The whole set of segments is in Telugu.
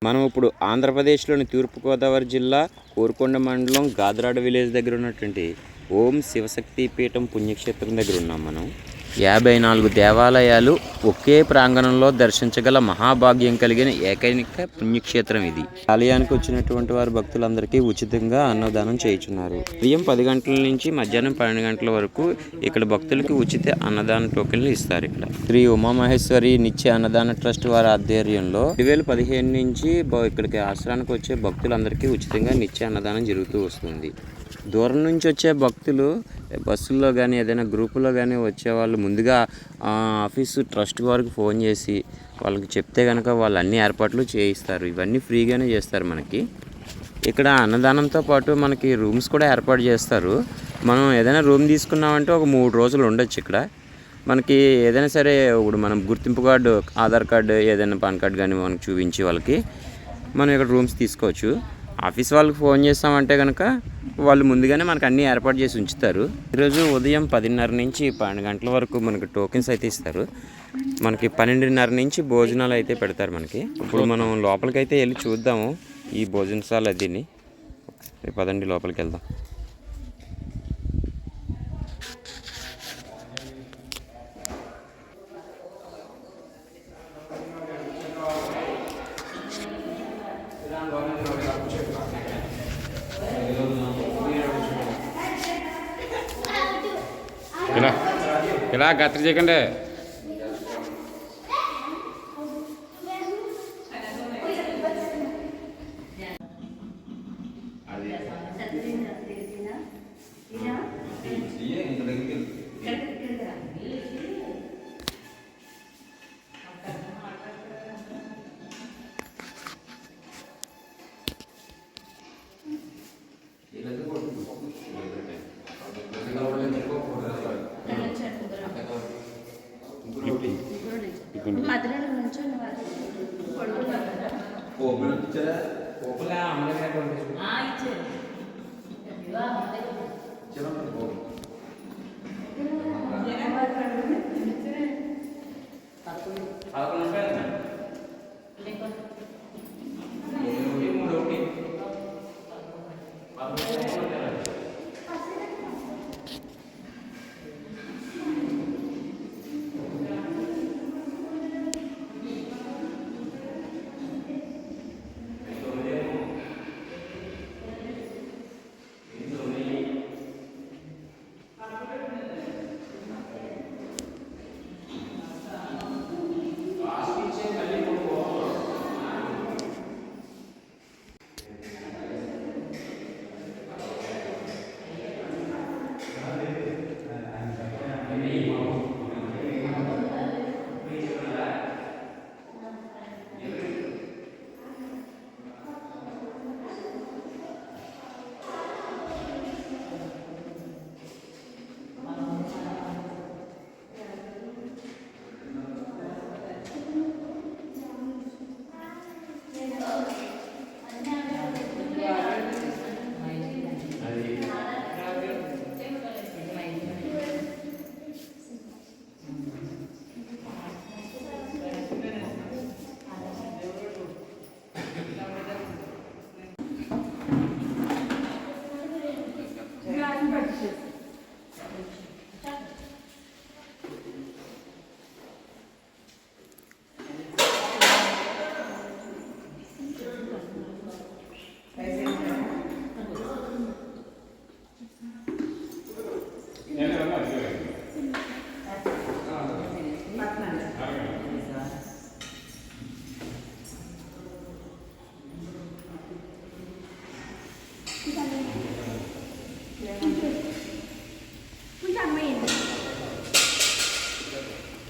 మనం ఇప్పుడు ఆంధ్రప్రదేశ్లోని తూర్పుగోదావరి జిల్లా కోరుకొండ మండలం గాదరాడ విలేజ్ దగ్గర ఉన్నటువంటి ఓం శివశక్తి పీఠం పుణ్యక్షేత్రం దగ్గర ఉన్నాం మనం. 54 దేవాలయాలు ఒకే ప్రాంగణంలో దర్శించగల మహాభాగ్యం కలిగిన ఏకైక పుణ్యక్షేత్రం ఇది. ఆలయానికి వచ్చినటువంటి వారు భక్తులందరికీ ఉచితంగా అన్నదానం చేయుచున్నారు. ఉదయం 10 గంటల నుంచి మధ్యాహ్నం 12 గంటల వరకు ఇక్కడ భక్తులకి ఉచిత అన్నదాన టోకెన్లు ఇస్తారు. ఇక్కడ శ్రీ ఉమామహేశ్వరి నిత్య అన్నదాన ట్రస్ట్ వారి ఆధ్వర్యంలో 2015 నుంచి ఇక్కడికి ఆశ్రమానికి వచ్చే భక్తులందరికీ ఉచితంగా నిత్య అన్నదానం జరుగుతూ వస్తుంది. దూరం నుంచి వచ్చే భక్తులు బస్సుల్లో కానీ ఏదైనా గ్రూపులో కానీ వచ్చేవాళ్ళు ముందుగా ఆఫీసు ట్రస్ట్ వారికి ఫోన్ చేసి వాళ్ళకి చెప్తే కనుక వాళ్ళు అన్ని ఏర్పాట్లు చేయిస్తారు. ఇవన్నీ ఫ్రీగానే చేస్తారు. మనకి ఇక్కడ అన్నదానంతో పాటు మనకి రూమ్స్ కూడా ఏర్పాటు చేస్తారు. మనం ఏదైనా రూమ్ తీసుకున్నామంటే ఒక 3 రోజులు ఉండొచ్చు. ఇక్కడ మనకి ఏదైనా సరే ఇప్పుడు మనం గుర్తింపు కార్డు, ఆధార్ కార్డు, ఏదైనా పాన్ కార్డు కానీ మనకు చూపించి వాళ్ళకి మనం ఇక్కడ రూమ్స్ తీసుకోవచ్చు. ఆఫీస్ వాళ్ళకి ఫోన్ చేస్తామంటే కనుక వాళ్ళు ముందుగానే మనకు అన్నీ ఏర్పాటు చేసి ఉంచుతారు. ఈరోజు ఉదయం 10:30 నుంచి 12 గంటల వరకు మనకు టోకెన్స్ అయితే ఇస్తారు. మనకి 12:30 నుంచి భోజనాలు అయితే పెడతారు. మనకి ఇప్పుడు మనం లోపలికి అయితే వెళ్ళి చూద్దాము ఈ భోజనశాల అదిని. పదండి లోపలికి వెళ్దాం. ఇలా గత్రి చేయకండి.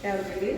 ఎవరికి